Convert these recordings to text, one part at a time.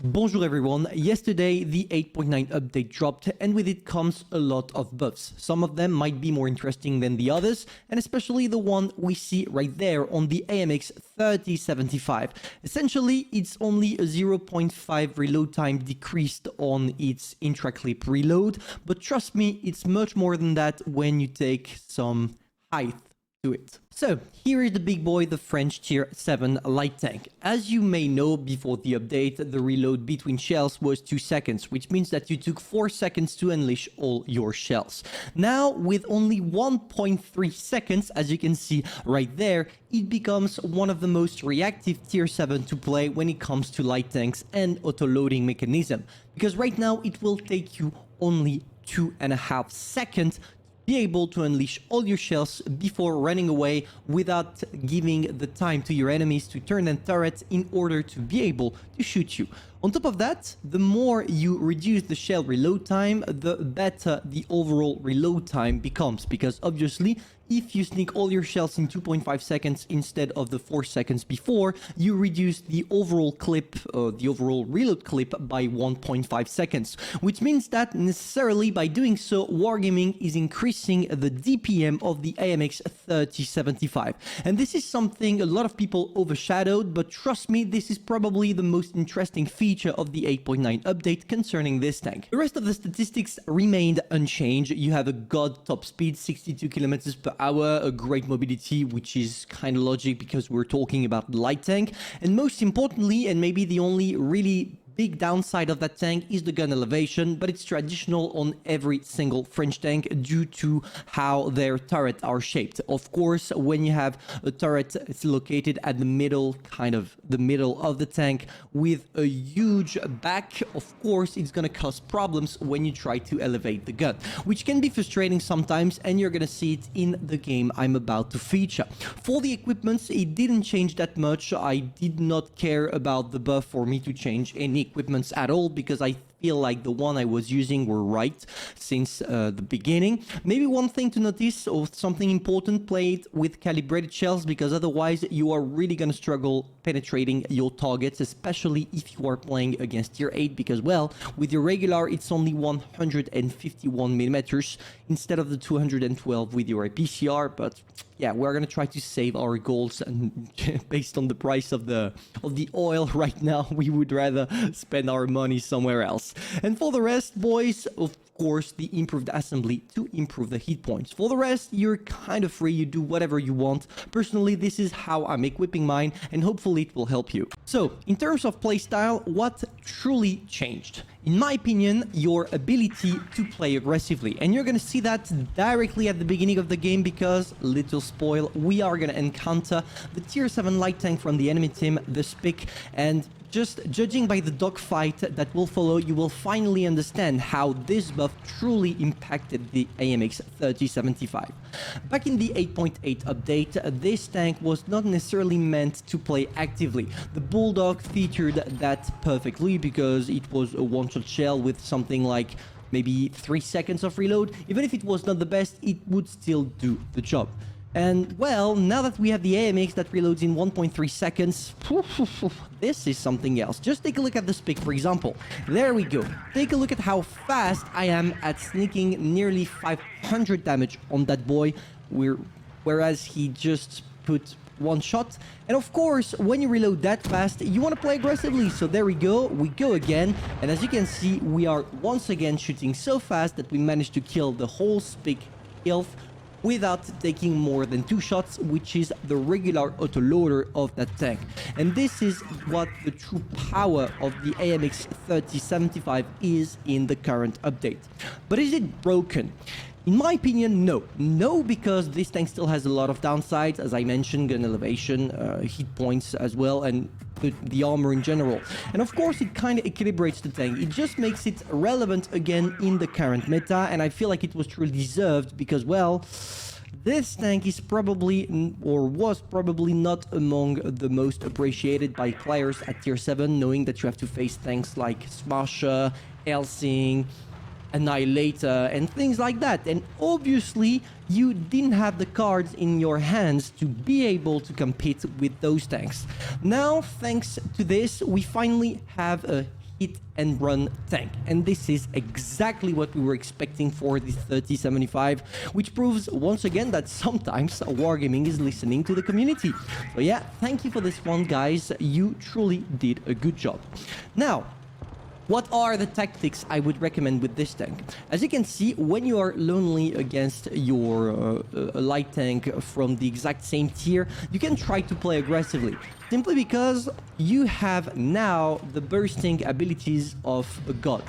Bonjour everyone, yesterday the 8.9 update dropped and with it comes a lot of buffs. Some of them might be more interesting than the others, and especially the one we see right there on the AMX 3075. Essentially, it's only a 0.5 reload time decreased on its intra-clip reload, but trust me, it's much more than that when you take some height to it. So here is the big boy, the French tier 7 light tank. As you may know, before the update, the reload between shells was 2 seconds, which means that you took 4 seconds to unleash all your shells. Now, with only 1.3 seconds, as you can see right there, it becomes one of the most reactive tier 7 to play when it comes to light tanks and auto-loading mechanism. Because right now, it will take you only 2.5 seconds be able to unleash all your shells before running away without giving the time to your enemies to turn their turrets in order to be able to shoot you. On top of that, the more you reduce the shell reload time, the better the overall reload time becomes, because obviously if you sneak all your shells in 2.5 seconds instead of the 4 seconds before, you reduce the overall clip, the overall reload clip by 1.5 seconds, which means that necessarily by doing so, Wargaming is increasing the DPM of the AMX 3075. And this is something a lot of people overshadowed, but trust me, this is probably the most interesting feature of the 8.9 update concerning this tank. The rest of the statistics remained unchanged. You have a god top speed, 62 kilometers per hour, a great mobility, which is kind of logic because we're talking about light tank, and most importantly, and maybe the only really big downside of that tank is the gun elevation, but it's traditional on every single French tank due to how their turrets are shaped. Of course, when you have a turret it's located at the middle, kind of the middle of the tank with a huge back, of course, it's gonna cause problems when you try to elevate the gun, which can be frustrating sometimes, and you're gonna see it in the game I'm about to feature. For the equipments, it didn't change that much. I did not care about the buff for me to change any equipments at all because I feel like the one I was using were right since the beginning. Maybe one thing to notice or something important, play it with calibrated shells, because otherwise you are really gonna struggle penetrating your targets, especially if you are playing against tier 8, because well, with your regular it's only 151 millimeters instead of the 212 with your APCR. But yeah, we're gonna try to save our goals, and based on the price of the oil right now, we would rather spend our money somewhere else. And for the rest, boys, of course, the improved assembly to improve the hit points. For the rest, you're kind of free, you do whatever you want. Personally, this is how I'm equipping mine, and hopefully it will help you. So, in terms of playstyle, what truly changed? In my opinion, your ability to play aggressively. And you're gonna see that directly at the beginning of the game because, little spoil, we are gonna encounter the tier 7 light tank from the enemy team, the Spic, and just judging by the dogfight that will follow, you will finally understand how this buff truly impacted the AMX 3075. Back in the 8.8 update, this tank was not necessarily meant to play actively. The Bulldog featured that perfectly because it was a one-shot shell with something like maybe 3 seconds of reload. Even if it was not the best, it would still do the job. And well, now that we have the AMX that reloads in 1.3 seconds, this is something else. Just take a look at the Spic, for example. There we go. Take a look at how fast I am at sneaking nearly 500 damage on that boy, whereas he just put one shot. And of course, when you reload that fast, you want to play aggressively. So there we go again. And as you can see, we are once again shooting so fast that we managed to kill the whole Spic health without taking more than 2 shots, which is the regular autoloader of that tank. And this is what the true power of the AMX 3075 is in the current update. But is it broken? In my opinion, no. No, because this tank still has a lot of downsides, as I mentioned, gun elevation, hit points as well, and the armor in general. And of course, it kind of equilibrates the tank. It just makes it relevant again in the current meta, and I feel like it was truly deserved because, well, this tank is probably, or was probably, not among the most appreciated by players at tier 7, knowing that you have to face tanks like Smasher, Helsing, Annihilator, and things like that. And obviously, you didn't have the cards in your hands to be able to compete with those tanks. Now, thanks to this, we finally have a hit and run tank, and this is exactly what we were expecting for the 3075, which proves once again that sometimes Wargaming is listening to the community. So yeah, thank you for this one, guys. You truly did a good job. Now, what are the tactics I would recommend with this tank? As you can see, when you are lonely against your light tank from the exact same tier, you can try to play aggressively. Simply because you have now the bursting abilities of a god.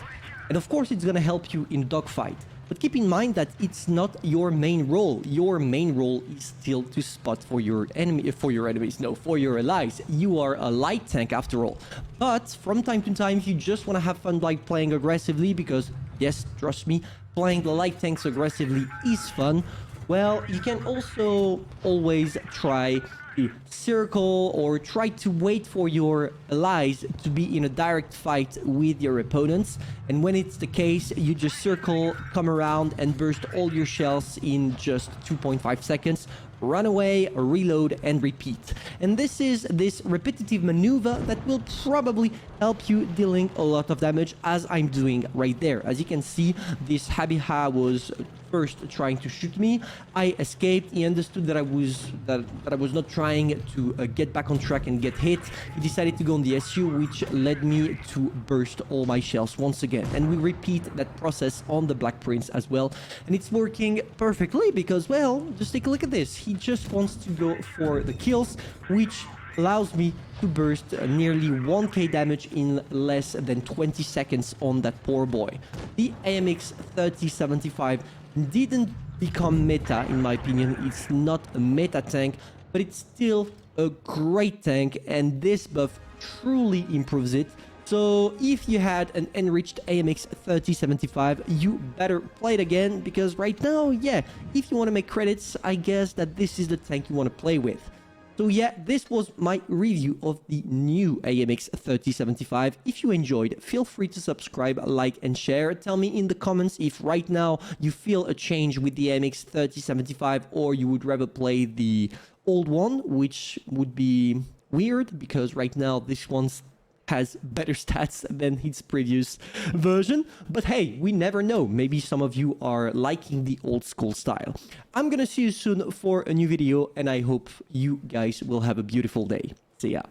And of course, it's gonna help you in a dogfight. But keep in mind that it's not your main role. Your main role is still to spot for your for your allies. You are a light tank after all. But from time to time, if you just want to have fun like playing aggressively, because yes, trust me, playing the light tanks aggressively is fun, well, you can also always try to circle or try to wait for your allies to be in a direct fight with your opponents, and when it's the case, you just circle, come around and burst all your shells in just 2.5 seconds, run away, reload and repeat. And this is this repetitive maneuver that will probably help you dealing a lot of damage, as I'm doing right there. As you can see, this Habiha was first trying to shoot me. I escaped. He understood that I was not trying to get back on track and get hit. He decided to go on the SU, which led me to burst all my shells once again. And we repeat that process on the Black Prince as well. And it's working perfectly because, well, just take a look at this. He just wants to go for the kills, which allows me to burst nearly 1k damage in less than 20 seconds on that poor boy. The AMX 3075 didn't become meta, in my opinion. It's not a meta tank, but it's still a great tank, and this buff truly improves it. So if you had an enriched AMX 3075, you better play it again, because right now, yeah, if you want to make credits, I guess that this is the tank you want to play with. So yeah, this was my review of the new AMX 3075. If you enjoyed, feel free to subscribe, like and share. Tell me in the comments if right now you feel a change with the AMX 3075 or you would rather play the old one, which would be weird because right now this one's has better stats than its previous version. But hey, we never know. Maybe some of you are liking the old school style. I'm gonna see you soon for a new video, and I hope you guys will have a beautiful day. See ya.